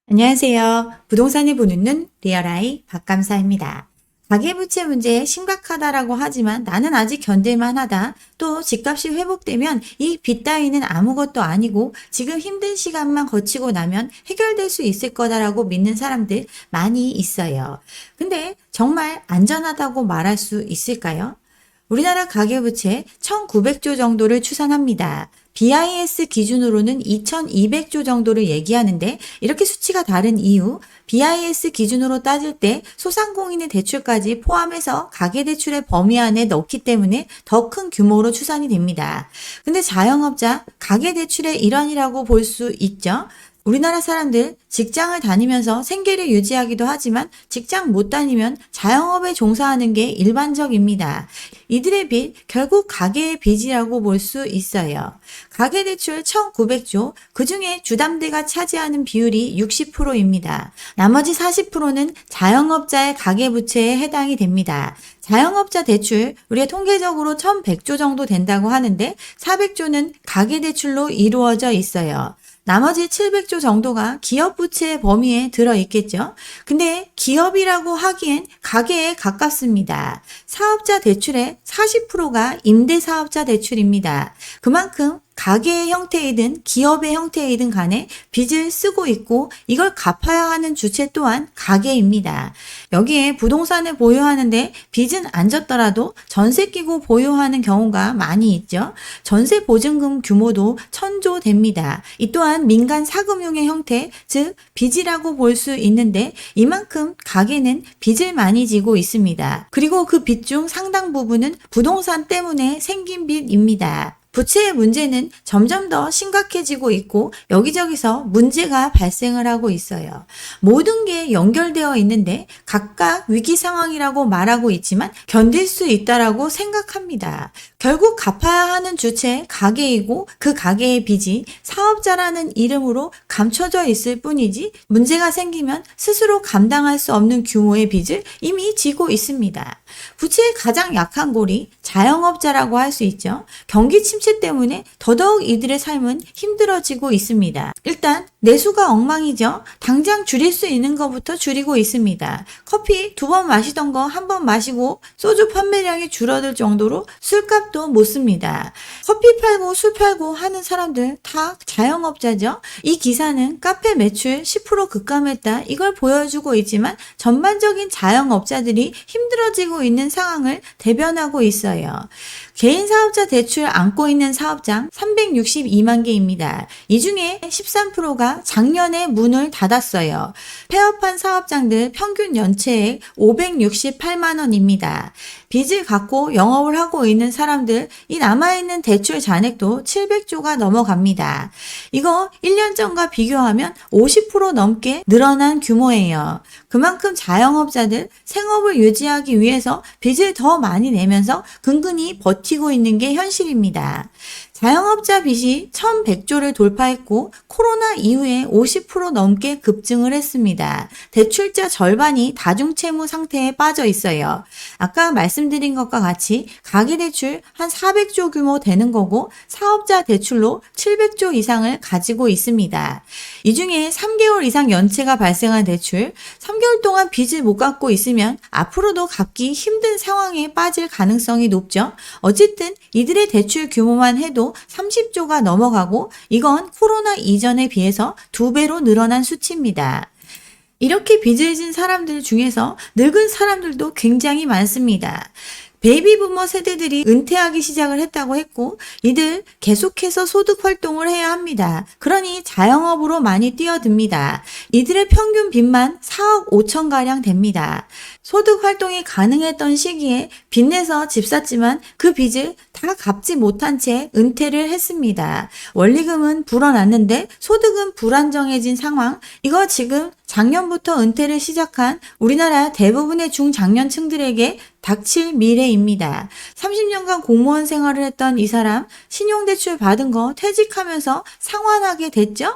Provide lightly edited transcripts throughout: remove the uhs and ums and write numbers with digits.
안녕하세요. 부동산을 보는 눈 리얼아이 박감사입니다. 가계부채 문제 심각하다라고 하지만 나는 아직 견딜만 하다. 또 집값이 회복되면 이 빚 따위는 아무것도 아니고 지금 힘든 시간만 거치고 나면 해결될 수 있을 거다라고 믿는 사람들 많이 있어요. 근데 정말 안전하다고 말할 수 있을까요? 우리나라 가계부채 1900조 정도를 추산합니다. BIS 기준으로는 2200조 정도를 얘기하는데 이렇게 수치가 다른 이유, BIS 기준으로 따질 때 소상공인의 대출까지 포함해서 가계대출의 범위 안에 넣기 때문에 더 큰 규모로 추산이 됩니다. 근데 자영업자 가계대출의 일환이라고 볼 수 있죠. 우리나라 사람들 직장을 다니면서 생계를 유지하기도 하지만 직장 못 다니면 자영업에 종사하는 게 일반적입니다. 이들의 빚, 결국 가계의 빚이라고 볼 수 있어요. 가계대출 1900조, 그중에 주담대가 차지하는 비율이 60%입니다. 나머지 40%는 자영업자의 가계부채에 해당이 됩니다. 자영업자 대출, 우리가 통계적으로 1100조 정도 된다고 하는데 400조는 가계대출로 이루어져 있어요. 나머지 700조 정도가 기업 부채의 범위에 들어있겠죠. 근데 기업이라고 하기엔 가계에 가깝습니다. 사업자 대출의 40%가 임대사업자 대출입니다. 그만큼 가계의 형태이든 기업의 형태이든 간에 빚을 쓰고 있고 이걸 갚아야 하는 주체 또한 가계입니다. 여기에 부동산을 보유하는데 빚은 안 졌더라도 전세 끼고 보유하는 경우가 많이 있죠. 전세 보증금 규모도 1000조 됩니다. 이 또한 민간 사금융의 형태, 즉 빚이라고 볼 수 있는데 이만큼 가계는 빚을 많이 지고 있습니다. 그리고 그 빚 중 상당 부분은 부동산 때문에 생긴 빚입니다. 부채의 문제는 점점 더 심각해지고 있고 여기저기서 문제가 발생을 하고 있어요. 모든 게 연결되어 있는데 각각 위기 상황이라고 말하고 있지만 견딜 수 있다라고 생각합니다. 결국 갚아야 하는 주체 가계이고 그 가계의 빚이 사업자라는 이름으로 감춰져 있을 뿐이지 문제가 생기면 스스로 감당할 수 없는 규모의 빚을 이미 지고 있습니다. 부채의 가장 약한 골이 자영업자라고 할 수 있죠. 경기 침체 때문에 더더욱 이들의 삶은 힘들어지고 있습니다. 일단 내수가 엉망이죠. 당장 줄일 수 있는 것부터 줄이고 있습니다. 커피 2번 마시던 거 1번 마시고 소주 판매량이 줄어들 정도로 술값도 못 씁니다. 커피 팔고 술 팔고 하는 사람들 다 자영업자죠. 이 기사는 카페 매출 10% 급감했다 이걸 보여주고 있지만 전반적인 자영업자들이 힘들어지고 있는 상황을 대변하고 있어요. 개인 사업자 대출 안고 있는 사업장 362만 개입니다. 이 중에 13%가 작년에 문을 닫았어요. 폐업한 사업장들 평균 연체액 568만 원입니다. 빚을 갖고 영업을 하고 있는 사람들, 이 남아있는 대출 잔액도 700조가 넘어갑니다. 이거 1년 전과 비교하면 50% 넘게 늘어난 규모예요. 그만큼 자영업자들 생업을 유지하기 위해서 빚을 더 많이 내면서 근근히 버티고 있는 게 현실입니다. 자영업자 빚이 1100조를 돌파했고 코로나 이후에 50% 넘게 급증을 했습니다. 대출자 절반이 다중채무 상태에 빠져 있어요. 아까 말씀드린 것과 같이 가계대출 한 400조 규모 되는 거고 사업자 대출로 700조 이상을 가지고 있습니다. 이 중에 3개월 이상 연체가 발생한 대출, 3개월 동안 빚을 못 갚고 있으면 앞으로도 갚기 힘든 상황에 빠질 가능성이 높죠. 어쨌든 이들의 대출 규모만 해도 30조가 넘어가고 이건 코로나 이전에 비해서 2배로 늘어난 수치입니다. 이렇게 빚을 진 사람들 중에서 늙은 사람들도 굉장히 많습니다. 베이비부머 세대들이 은퇴하기 시작을 했다고 했고 이들 계속해서 소득 활동을 해야 합니다. 그러니 자영업으로 많이 뛰어듭니다. 이들의 평균 빚만 4억 5천가량 됩니다. 소득 활동이 가능했던 시기에 빚내서 집 샀지만 그 빚을 다 갚지 못한 채 은퇴를 했습니다. 원리금은 불어났는데 소득은 불안정해진 상황. 이거 지금 작년부터 은퇴를 시작한 우리나라 대부분의 중장년층들에게 닥칠 미래입니다. 30년간 공무원 생활을 했던 이 사람 신용대출 받은 거 퇴직하면서 상환하게 됐죠?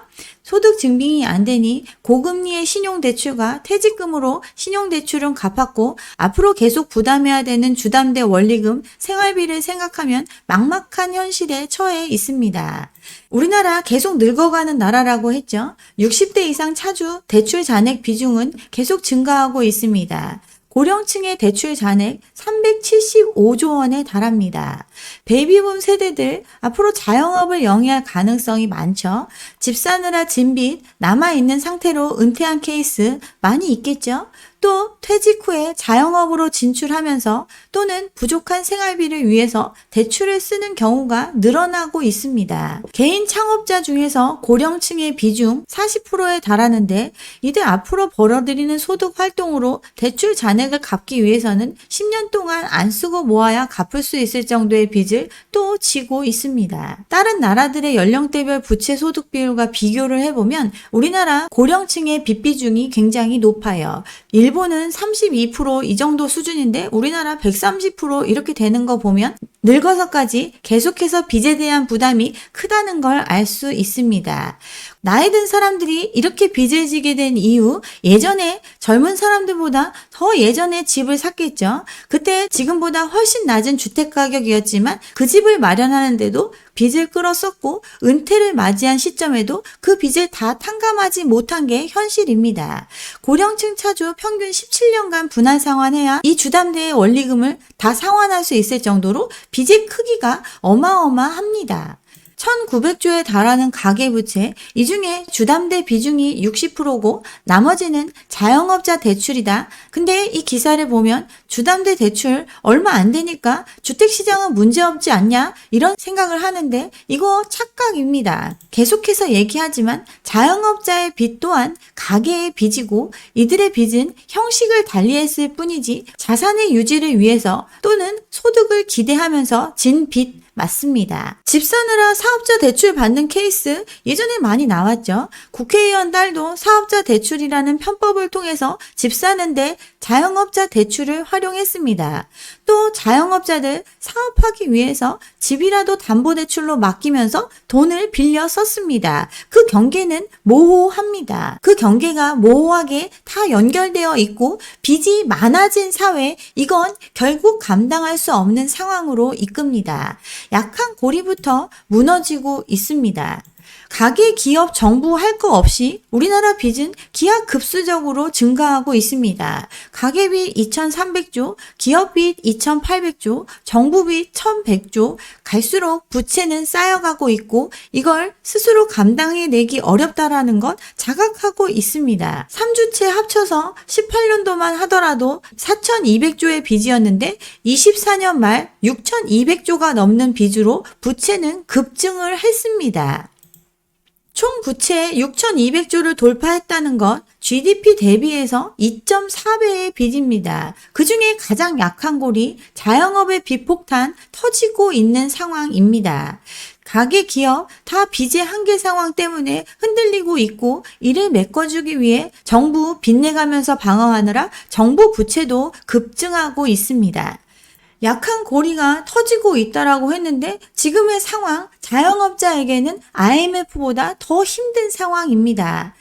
소득 증빙이 안 되니 고금리의 신용대출과 퇴직금으로 신용대출은 갚았고 앞으로 계속 부담해야 되는 주담대 원리금, 생활비를 생각하면 막막한 현실에 처해 있습니다. 우리나라 계속 늙어가는 나라라고 했죠. 60대 이상 차주 대출 잔액 비중은 계속 증가하고 있습니다. 고령층의 대출 잔액 375조 원에 달합니다. 베이비붐 세대들 앞으로 자영업을 영위할 가능성이 많죠. 집 사느라 진 빚 남아있는 상태로 은퇴한 케이스 많이 있겠죠. 또 퇴직 후에 자영업으로 진출하면서 또는 부족한 생활비를 위해서 대출을 쓰는 경우가 늘어나고 있습니다. 개인 창업자 중에서 고령층의 비중 40%에 달하는데 이들 앞으로 벌어들이는 소득 활동으로 대출 잔액을 갚기 위해서는 10년 동안 안 쓰고 모아야 갚을 수 있을 정도의 빚을 또 지고 있습니다. 다른 나라들의 연령대별 부채 소득 비율과 비교를 해보면 우리나라 고령층의 빚 비중이 굉장히 높아요. 일본은 32% 이 정도 수준인데 우리나라 130% 이렇게 되는 거 보면 늙어서까지 계속해서 빚에 대한 부담이 크다는 걸 알 수 있습니다. 나이 든 사람들이 이렇게 빚을 지게 된 이유, 예전에 젊은 사람들보다 더 예전에 집을 샀겠죠. 그때 지금보다 훨씬 낮은 주택 가격이었지만 그 집을 마련하는데도 빚을 끌었었고 은퇴를 맞이한 시점에도 그 빚을 다 탕감하지 못한 게 현실입니다. 고령층 차주 평균 17년간 분할 상환해야 이 주담대의 원리금을 다 상환할 수 있을 정도로 빚의 크기가 어마어마합니다. 1900조에 달하는 가계부채, 이 중에 주담대 비중이 60%고 나머지는 자영업자 대출이다. 근데 이 기사를 보면 주담대 대출 얼마 안 되니까 주택시장은 문제없지 않냐? 이런 생각을 하는데 이거 착각입니다. 계속해서 얘기하지만 자영업자의 빚 또한 가계의 빚이고 이들의 빚은 형식을 달리했을 뿐이지 자산의 유지를 위해서 또는 소득을 기대하면서 진 빚 맞습니다. 집 사느라 사업자 대출 받는 케이스 예전에 많이 나왔죠. 국회의원 딸도 사업자 대출이라는 편법을 통해서 집 사는데 자영업자 대출을 활용했습니다. 또 자영업자들 사업하기 위해서 집이라도 담보대출로 맡기면서 돈을 빌려 썼습니다. 그 경계는 모호합니다. 그 경계가 모호하게 다 연결되어 있고 빚이 많아진 사회, 이건 결국 감당할 수 없는 상황으로 이끕니다. 약한 고리부터 무너지고 있습니다. 가계, 기업, 정부 할 거 없이 우리나라 빚은 기하급수적으로 증가하고 있습니다. 가계빚 2,300조, 기업빚 2,800조, 정부빚 1,100조, 갈수록 부채는 쌓여가고 있고 이걸 스스로 감당해내기 어렵다라는 것 자각하고 있습니다. 3주째 합쳐서 18년도만 하더라도 4,200조의 빚이었는데 24년 말 6,200조가 넘는 빚으로 부채는 급증을 했습니다. 총 부채 6,200조를 돌파했다는 것, GDP 대비해서 2.4배의 빚입니다. 그 중에 가장 약한 골이 자영업의 빚 폭탄 터지고 있는 상황입니다. 가계, 기업 다 빚의 한계 상황 때문에 흔들리고 있고 이를 메꿔주기 위해 정부 빚내가면서 방어하느라 정부 부채도 급증하고 있습니다. 약한 고리가 터지고 있다라고 했는데 지금의 상황, 자영업자에게는 IMF보다 더 힘든 상황입니다.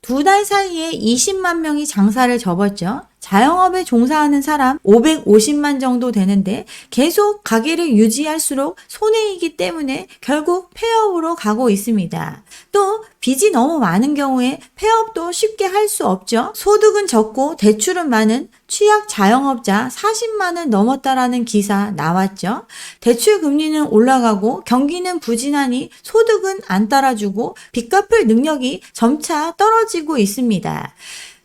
2달 사이에 20만 명이 장사를 접었죠. 자영업에 종사하는 사람 550만 정도 되는데 계속 가게를 유지할수록 손해이기 때문에 결국 폐업으로 가고 있습니다. 또 빚이 너무 많은 경우에 폐업도 쉽게 할 수 없죠. 소득은 적고 대출은 많은 취약 자영업자 40만을 넘었다라는 기사 나왔죠. 대출 금리는 올라가고 경기는 부진하니 소득은 안 따라주고 빚 갚을 능력이 점차 떨어지고 있습니다.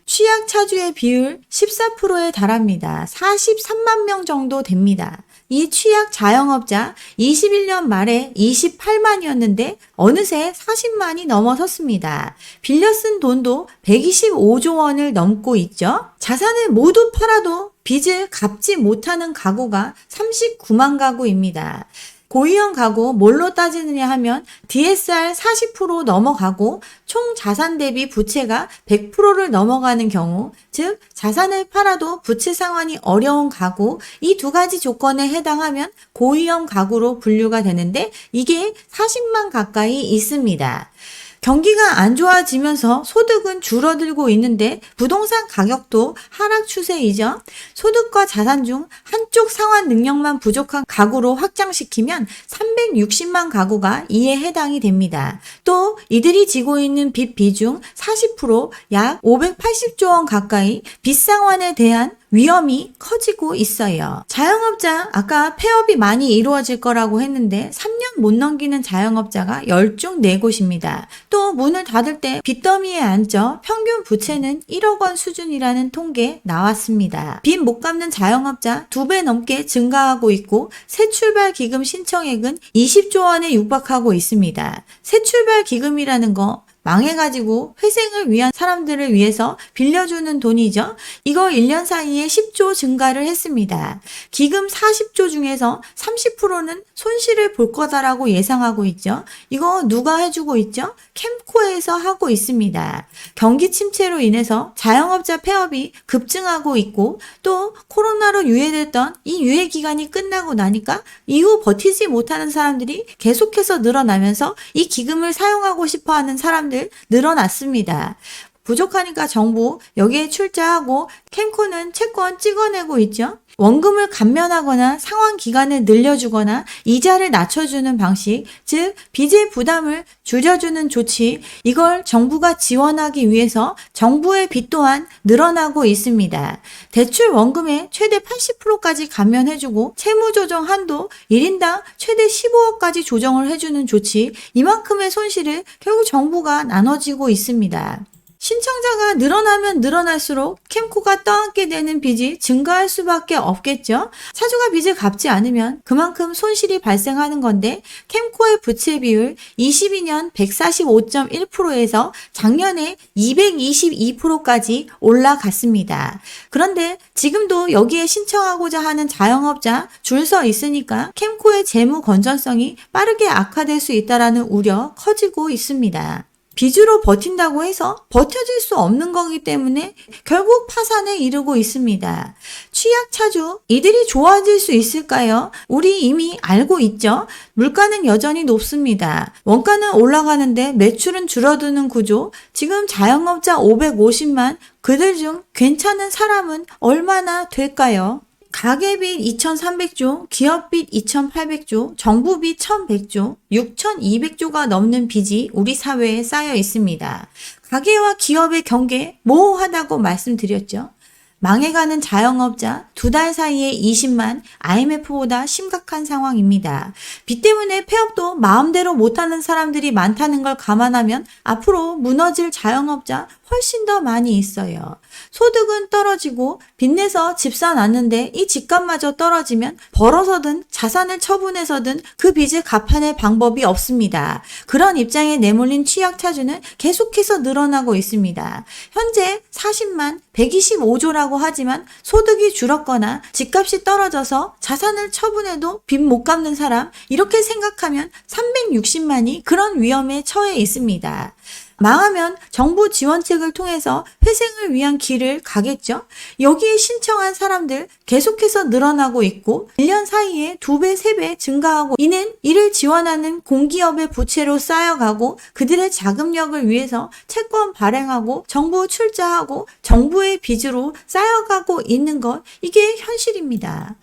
취약 차주의 비율 14%에 달합니다. 43만 명 정도 됩니다. 이 취약 자영업자 21년 말에 28만이었는데 어느새 40만이 넘어섰습니다. 빌려 쓴 돈도 125조 원을 넘고 있죠. 자산을 모두 팔아도 빚을 갚지 못하는 가구가 39만 가구입니다. 고위험 가구 뭘로 따지느냐 하면 DSR 40% 넘어가고 총 자산 대비 부채가 100%를 넘어가는 경우, 즉 자산을 팔아도 부채 상환이 어려운 가구, 이 두 가지 조건에 해당하면 고위험 가구로 분류가 되는데 이게 40만 가까이 있습니다. 경기가 안 좋아지면서 소득은 줄어들고 있는데 부동산 가격도 하락 추세이죠. 소득과 자산 중 한쪽 상환 능력만 부족한 가구로 확장시키면 360만 가구가 이에 해당이 됩니다. 또 이들이 지고 있는 빚 비중 40%, 약 580조 원 가까이 빚상환에 대한 위험이 커지고 있어요. 자영업자, 아까 폐업이 많이 이루어질 거라고 했는데 3년 못 넘기는 자영업자가 10중 4곳입니다. 또 문을 닫을 때 빚더미에 앉아 평균 부채는 1억 원 수준이라는 통계 나왔습니다. 빚 못 갚는 자영업자 2배 넘게 증가하고 있고 새출발 기금 신청액은 20조 원에 육박하고 있습니다. 새출발 기금이라는 거 망해가지고 회생을 위한 사람들을 위해서 빌려주는 돈이죠. 이거 1년 사이에 10조 증가를 했습니다. 기금 40조 중에서 30%는 손실을 볼 거다라고 예상하고 있죠. 이거 누가 해주고 있죠? 캠코에서 하고 있습니다. 경기 침체로 인해서 자영업자 폐업이 급증하고 있고 또 코로나로 유예됐던 이 유예 기간이 끝나고 나니까 이후 버티지 못하는 사람들이 계속해서 늘어나면서 이 기금을 사용하고 싶어하는 사람들 늘어났습니다. 부족하니까 정부 여기에 출자하고 캠코는 채권 찍어내고 있죠. 원금을 감면하거나 상환 기간을 늘려주거나 이자를 낮춰주는 방식, 즉 빚의 부담을 줄여주는 조치, 이걸 정부가 지원하기 위해서 정부의 빚 또한 늘어나고 있습니다. 대출 원금의 최대 80%까지 감면해주고 채무조정 한도 1인당 최대 15억까지 조정을 해주는 조치, 이만큼의 손실을 결국 정부가 나눠지고 있습니다. 신청자가 늘어나면 늘어날수록 캠코가 떠안게 되는 빚이 증가할 수밖에 없겠죠. 차주가 빚을 갚지 않으면 그만큼 손실이 발생하는 건데 캠코의 부채 비율 22년 145.1%에서 작년에 222%까지 올라갔습니다. 그런데 지금도 여기에 신청하고자 하는 자영업자 줄 서 있으니까 캠코의 재무 건전성이 빠르게 악화될 수 있다는 우려 커지고 있습니다. 빚으로 버틴다고 해서 버텨질 수 없는 거기 때문에 결국 파산에 이르고 있습니다. 취약차주, 이들이 좋아질 수 있을까요? 우리 이미 알고 있죠? 물가는 여전히 높습니다. 원가는 올라가는데 매출은 줄어드는 구조. 지금 자영업자 550만, 그들 중 괜찮은 사람은 얼마나 될까요? 가계빚 2,300조, 기업빚 2,800조, 정부빚 1,100조, 6,200조가 넘는 빚이 우리 사회에 쌓여 있습니다. 가계와 기업의 경계 모호하다고 말씀드렸죠. 망해가는 자영업자 2달 사이에 20만, IMF보다 심각한 상황입니다. 빚 때문에 폐업도 마음대로 못하는 사람들이 많다는 걸 감안하면 앞으로 무너질 자영업자 훨씬 더 많이 있어요. 소득은 떨어지고 빚내서 집 사놨는데 이 집값마저 떨어지면 벌어서든 자산을 처분해서든 그 빚을 갚아낼 방법이 없습니다. 그런 입장에 내몰린 취약차주는 계속해서 늘어나고 있습니다. 현재 40만 125조라고 하지만 소득이 줄었거나 집값이 떨어져서 자산을 처분해도 빚 못 갚는 사람, 이렇게 생각하면 360만이 그런 위험에 처해 있습니다. 망하면 정부 지원책을 통해서 회생을 위한 길을 가겠죠. 여기에 신청한 사람들 계속해서 늘어나고 있고 1년 사이에 2배, 3배 증가하고 이는 이를 지원하는 공기업의 부채로 쌓여가고 그들의 자금력을 위해서 채권 발행하고 정부 출자하고 정부의 빚으로 쌓여가고 있는 것, 이게 현실입니다.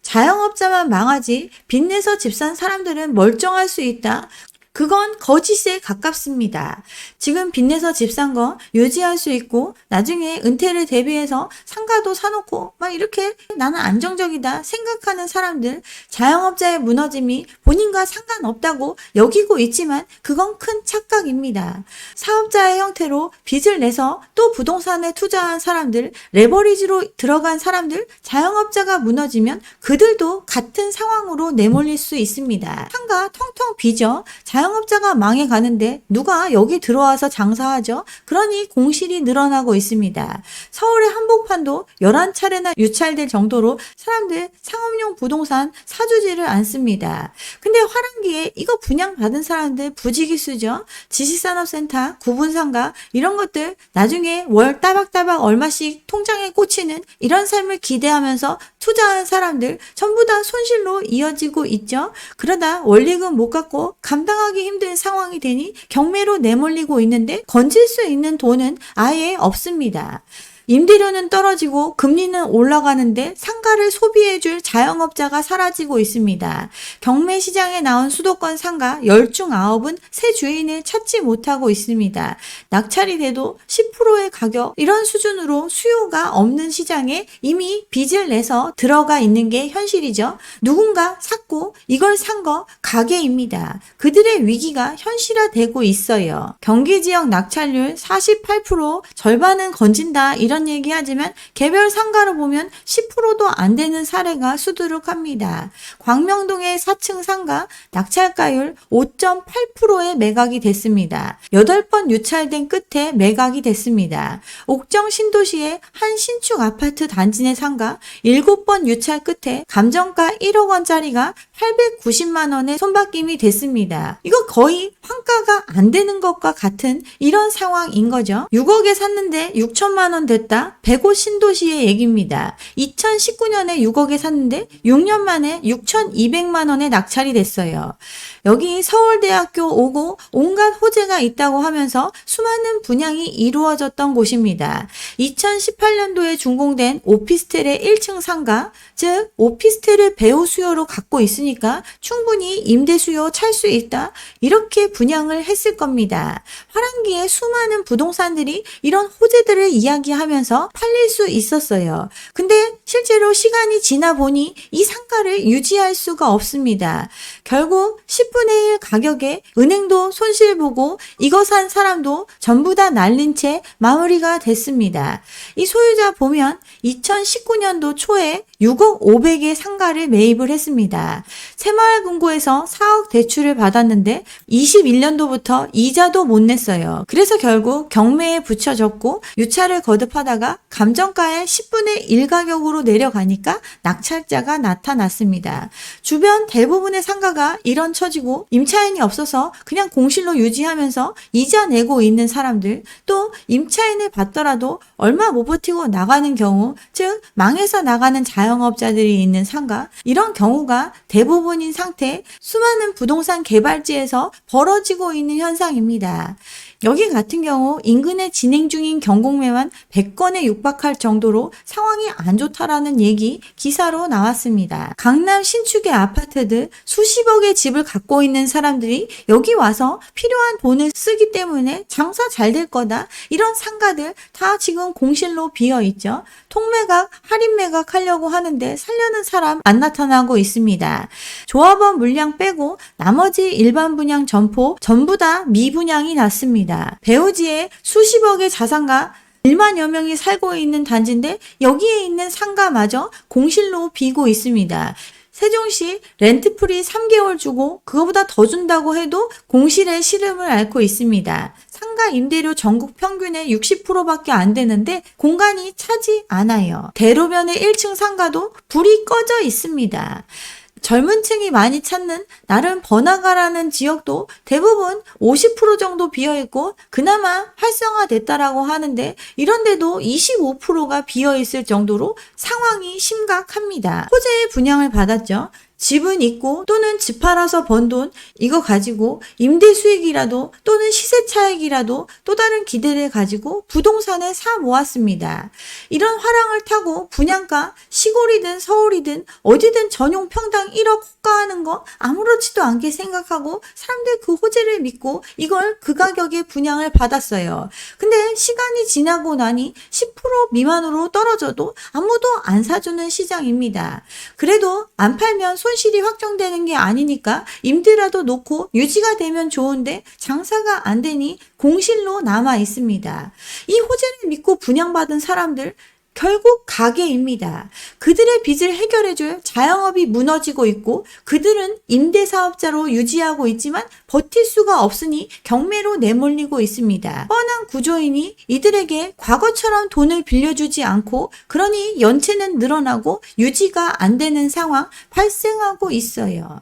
자영업자만 망하지 빚내서 집 산 사람들은 멀쩡할 수 있다. 그건 거짓에 가깝습니다. 지금 빚내서 집 산 거 유지할 수 있고 나중에 은퇴를 대비해서 상가도 사놓고 막 이렇게 나는 안정적이다 생각하는 사람들, 자영업자의 무너짐이 본인과 상관없다고 여기고 있지만 그건 큰 착각입니다. 사업자의 형태로 빚을 내서 또 부동산에 투자한 사람들, 레버리지로 들어간 사람들, 자영업자가 무너지면 그들도 같은 상황으로 내몰릴 수 있습니다. 상가 텅텅 비죠. 자영업자가 망해가는데 누가 여기 들어와서 장사하죠? 그러니 공실이 늘어나고 있습니다. 서울의 한복판도 11차례나 유찰될 정도로 사람들 상업용 부동산 사주지를 않습니다. 근데 화랑기에 이거 분양받은 사람들 부지기수죠. 지식산업센터, 구분상가 이런 것들 나중에 월 따박따박 얼마씩 통장에 꽂히는 이런 삶을 기대하면서 투자한 사람들 전부 다 손실로 이어지고 있죠. 그러다 원리금 못 갚고 감당하기 건진하기 힘든 상황이 되니 경매로 내몰리고 있는데 건질 수 있는 돈은 아예 없습니다. 임대료는 떨어지고 금리는 올라가는데 상가를 소비해줄 자영업자가 사라지고 있습니다. 경매 시장에 나온 수도권 상가 10중 9은 새 주인을 찾지 못하고 있습니다. 낙찰이 돼도 10%의 가격, 이런 수준으로 수요가 없는 시장에 이미 빚을 내서 들어가 있는 게 현실이죠. 누군가 샀고 이걸 산 거 가게입니다. 그들의 위기가 현실화되고 있어요. 경기 지역 낙찰률 48%, 절반은 건진다, 이런 얘기하지만 개별 상가로 보면 10%도 안 되는 사례가 수두룩합니다. 광명동의 4층 상가 낙찰가율 5.8%에 매각이 됐습니다. 8번 유찰된 끝에 매각이 됐습니다. 옥정 신도시의 한 신축 아파트 단지 내 상가 7번 유찰 끝에 감정가 1억 원짜리가 890만 원에 손바뀜이 됐습니다. 이거 거의 환가가 안 되는 것과 같은 이런 상황인 거죠. 6억에 샀는데 6천만 원 됐다. 105 신도시의 얘기입니다. 2019년에 6억에 샀는데 6년 만에 6,200만 원에 낙찰이 됐어요. 여기 서울대학교 오고 온갖 호재가 있다고 하면서 수많은 분양이 이루어졌던 곳입니다. 2018년도에 준공된 오피스텔의 1층 상가, 즉 오피스텔을 배후 수요로 갖고 있으니까 충분히 임대 수요 찰 수 있다, 이렇게 분양을 했을 겁니다. 화랑기에 수많은 부동산들이 이런 호재들을 이야기하면서 팔릴 수 있었어요. 근데 실제로 시간이 지나 보니 이 상가를 유지할 수가 없습니다. 결국 10분의 1 가격에 은행도 손실 보고 이거 산 사람도 전부 다 날린 채 마무리가 됐습니다. 이 소유자 보면 2019년도 초에 6억 500의 상가를 매입을 했습니다. 새마을금고에서 4억 대출을 받았는데 21년도부터 이자도 못 냈어요. 그래서 결국 경매에 붙여졌고 유찰을 거듭하다가 감정가의 10분의 1 가격으로 내려가니까 낙찰자가 나타났습니다. 주변 대부분의 상가가 이런 처지고 임차인이 없어서 그냥 공실로 유지하면서 이자 내고 있는 사람들, 또 임차인을 받더라도 얼마 못 버티고 나가는 경우, 즉 망해서 나가는 자영업자들이 있는 상가, 이런 경우가 대부분인 상태, 수많은 부동산 개발지에서 벌어지고 있는 현상입니다. 여기 같은 경우 인근에 진행 중인 경공매만 100건에 육박할 정도로 상황이 안 좋다라는 얘기 기사로 나왔습니다. 강남 신축의 아파트들 수십억의 집을 갖고 있는 사람들이 여기 와서 필요한 돈을 쓰기 때문에 장사 잘 될 거다, 이런 상가들 다 지금 공실로 비어 있죠. 통매각, 할인 매각 하려고 하는데 살려는 사람 안 나타나고 있습니다. 조합원 물량 빼고 나머지 일반 분양 점포 전부 다 미분양이 났습니다. 배우지에 수십억의 자산가 1만여 명이 살고 있는 단지인데 여기에 있는 상가마저 공실로 비고 있습니다. 세종시 렌트프리 3개월 주고 그거보다 더 준다고 해도 공실의 시름을 앓고 있습니다. 상가 임대료 전국 평균의 60%밖에 안 되는데 공간이 차지 않아요. 대로변의 1층 상가도 불이 꺼져 있습니다. 젊은 층이 많이 찾는 나름 번화가라는 지역도 대부분 50% 정도 비어있고 그나마 활성화됐다라고 하는데 이런데도 25%가 비어있을 정도로 상황이 심각합니다. 호재의 분양을 받았죠. 집은 있고 또는 집 팔아서 번 돈 이거 가지고 임대 수익이라도 또는 시세 차익이라도 또 다른 기대를 가지고 부동산을 사 모았습니다. 이런 화랑을 타고 분양가 시골이든 서울이든 어디든 전용 평당 1억 호가하는 거 아무렇지도 않게 생각하고 사람들 그 호재를 믿고 이걸 그 가격에 분양을 받았어요. 근데 시간이 지나고 나니 10% 미만으로 떨어져도 아무도 안 사주는 시장입니다. 그래도 안 팔면 손실이 확정되는 게 아니니까 임대라도 놓고 유지가 되면 좋은데 장사가 안 되니 공실로 남아 있습니다. 이 호재를 믿고 분양받은 사람들 결국 가게입니다. 그들의 빚을 해결해줄 자영업이 무너지고 있고 그들은 임대사업자로 유지하고 있지만 버틸 수가 없으니 경매로 내몰리고 있습니다. 뻔한 구조이니 이들에게 과거처럼 돈을 빌려주지 않고 그러니 연체는 늘어나고 유지가 안 되는 상황 발생하고 있어요.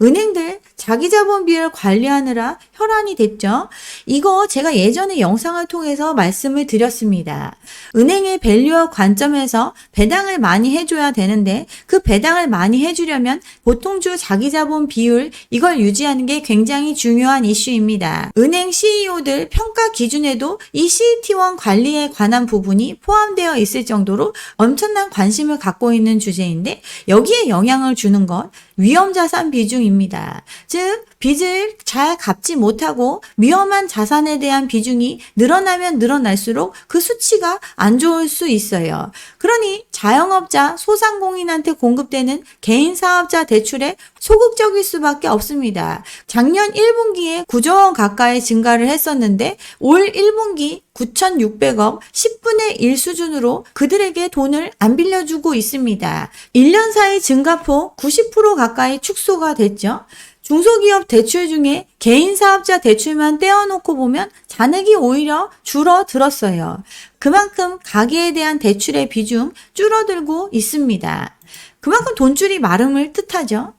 은행들 자기 자본 비율 관리하느라 혈안이 됐죠. 이거 제가 예전에 영상을 통해서 말씀을 드렸습니다. 은행의 밸류어 관점에서 배당을 많이 해줘야 되는데 그 배당을 많이 해주려면 보통주 자기 자본 비율 이걸 유지하는 게 굉장히 중요한 이슈입니다. 은행 CEO들 평가 기준에도 이 CET1 관리에 관한 부분이 포함되어 있을 정도로 엄청난 관심을 갖고 있는 주제인데 여기에 영향을 주는 것 위험자산 비중입니다. 즉 빚을 잘 갚지 못하고 위험한 자산에 대한 비중이 늘어나면 늘어날수록 그 수치가 안 좋을 수 있어요. 그러니 자영업자, 소상공인한테 공급되는 개인사업자 대출에 소극적일 수밖에 없습니다. 작년 1분기에 9조 원 가까이 증가를 했었는데 올 1분기 9,600억 10분의 1 수준으로 그들에게 돈을 안 빌려주고 있습니다. 1년 사이 증가폭 90% 가까이 축소가 됐죠. 중소기업 대출 중에 개인사업자 대출만 떼어놓고 보면 잔액이 오히려 줄어들었어요. 그만큼 가계에 대한 대출의 비중 줄어들고 있습니다. 그만큼 돈줄이 마름을 뜻하죠.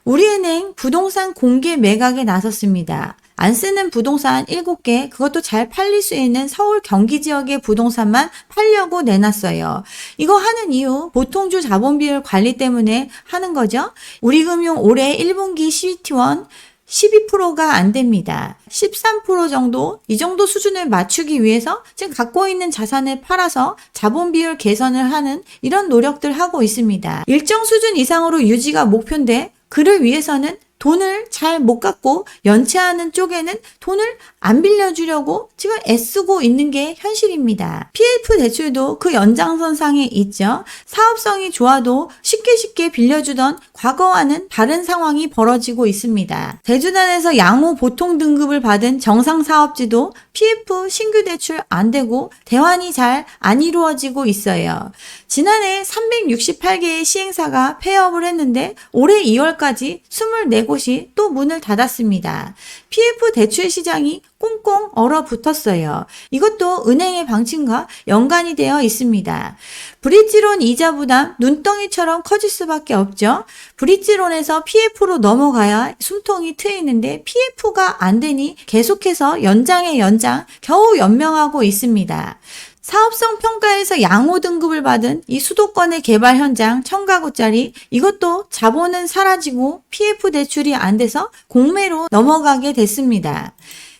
우리은행 부동산 공개 매각에 나섰습니다. 안 쓰는 부동산 7개, 그것도 잘 팔릴 수 있는 서울 경기 지역의 부동산만 팔려고 내놨어요. 이거 하는 이유 보통주 자본 비율 관리 때문에 하는 거죠. 우리금융 올해 1분기 CET1 12%가 안 됩니다. 13% 정도, 이 정도 수준을 맞추기 위해서 지금 갖고 있는 자산을 팔아서 자본 비율 개선을 하는 이런 노력들 하고 있습니다. 일정 수준 이상으로 유지가 목표인데 그를 위해서는 돈을 잘 못 갚고 연체하는 쪽에는 돈을 안 빌려주려고 지금 애쓰고 있는 게 현실입니다. PF 대출도 그 연장선상에 있죠. 사업성이 좋아도 쉽게 빌려주던 과거와는 다른 상황이 벌어지고 있습니다. 대주단에서 양호 보통 등급을 받은 정상사업지도 PF 신규 대출 안 되고 대환이 잘 안 이루어지고 있어요. 지난해 368개의 시행사가 폐업을 했는데 올해 2월까지 24곳이 또 문을 닫았습니다. PF 대출 시장이 꽁꽁 얼어붙었어요. 이것도 은행의 방침과 연관이 되어 있습니다. 브릿지론 이자 부담 눈덩이처럼 커질 수밖에 없죠. 브릿지론에서 PF로 넘어가야 숨통이 트이는데 PF가 안 되니 계속해서 연장에 연장 겨우 연명하고 있습니다. 사업성 평가에서 양호 등급을 받은 이 수도권의 개발 현장 1000가구짜리 이것도 자본은 사라지고 PF 대출이 안 돼서 공매로 넘어가게 됐습니다.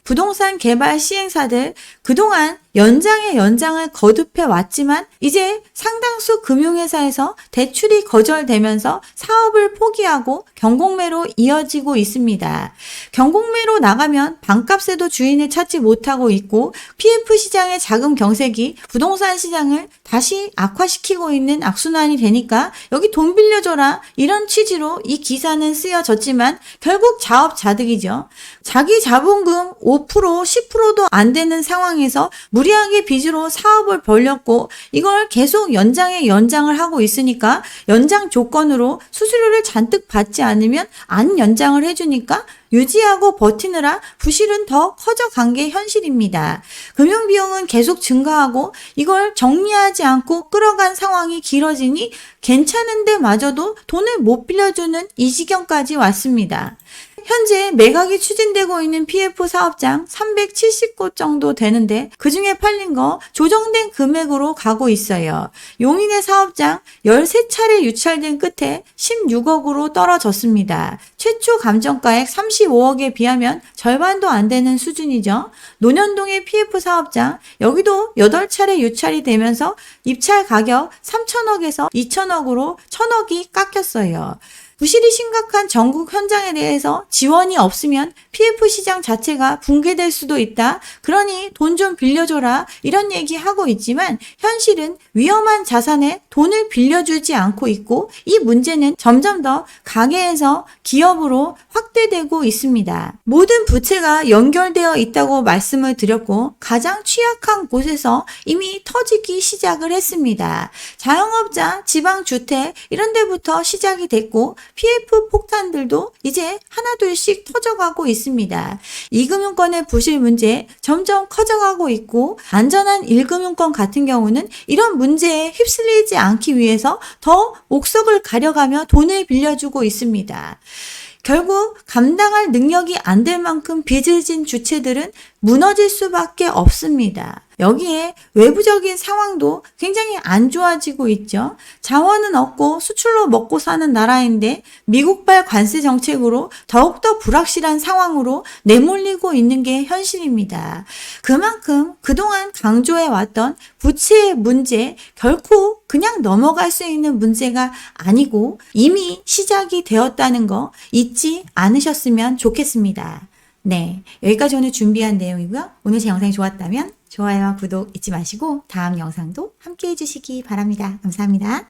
부동산 개발 시행사들 그동안 연장에 연장을 거듭해 왔지만 이제 상당수 금융회사에서 대출이 거절되면서 사업을 포기하고 경공매로 이어지고 있습니다. 경공매로 나가면 반값에도 주인을 찾지 못하고 있고 PF 시장의 자금 경색이 부동산 시장을 다시 악화시키고 있는 악순환이 되니까 여기 돈 빌려줘라 이런 취지로 이 기사는 쓰여졌지만 결국 자업자득이죠. 자기 자본금 5% 10%도 안 되는 상황에서 무리하게 빚으로 사업을 벌렸고 이걸 계속 연장에 연장을 하고 있으니까 연장 조건으로 수수료를 잔뜩 받지 않으면 안 연장을 해주니까 유지하고 버티느라 부실은 더 커져간 게 현실입니다. 금융비용은 계속 증가하고 이걸 정리하지 않고 끌어간 상황이 길어지니 괜찮은데 마저도 돈을 못 빌려주는 이 지경까지 왔습니다. 현재 매각이 추진되고 있는 PF 사업장 370곳 정도 되는데 그중에 팔린 거 조정된 금액으로 가고 있어요. 용인의 사업장 13차례 유찰된 끝에 16억으로 떨어졌습니다. 최초 감정가액 35억에 비하면 절반도 안 되는 수준이죠. 논현동의 PF 사업장 여기도 8차례 유찰이 되면서 입찰 가격 3천억에서 2천억으로 1천억이 깎였어요. 부실이 심각한 전국 현장에 대해서 지원이 없으면 PF 시장 자체가 붕괴될 수도 있다. 그러니 돈 좀 빌려줘라. 이런 얘기하고 있지만 현실은 위험한 자산에 돈을 빌려주지 않고 있고 이 문제는 점점 더 가계에서 기업으로 확대되고 있습니다. 모든 부채가 연결되어 있다고 말씀을 드렸고 가장 취약한 곳에서 이미 터지기 시작을 했습니다. 자영업자, 지방주택 이런 데부터 시작이 됐고 PF 폭탄들도 이제 하나둘씩 터져가고 있습니다. 2금융권의 부실 문제 점점 커져가고 있고 안전한 1금융권 같은 경우는 이런 문제에 휩쓸리지 않기 위해서 더 옥석을 가려가며 돈을 빌려주고 있습니다. 결국 감당할 능력이 안 될 만큼 빚을 진 주체들은 무너질 수밖에 없습니다. 여기에 외부적인 상황도 굉장히 안 좋아지고 있죠. 자원은 없고 수출로 먹고 사는 나라인데 미국발 관세 정책으로 더욱더 불확실한 상황으로 내몰리고 있는 게 현실입니다. 그만큼 그동안 강조해왔던 부채의 문제 결코 그냥 넘어갈 수 있는 문제가 아니고 이미 시작이 되었다는 거 잊지 않으셨으면 좋겠습니다. 네, 여기까지 오늘 준비한 내용이고요. 오늘 제 영상이 좋았다면 좋아요와 구독 잊지 마시고 다음 영상도 함께 해주시기 바랍니다. 감사합니다.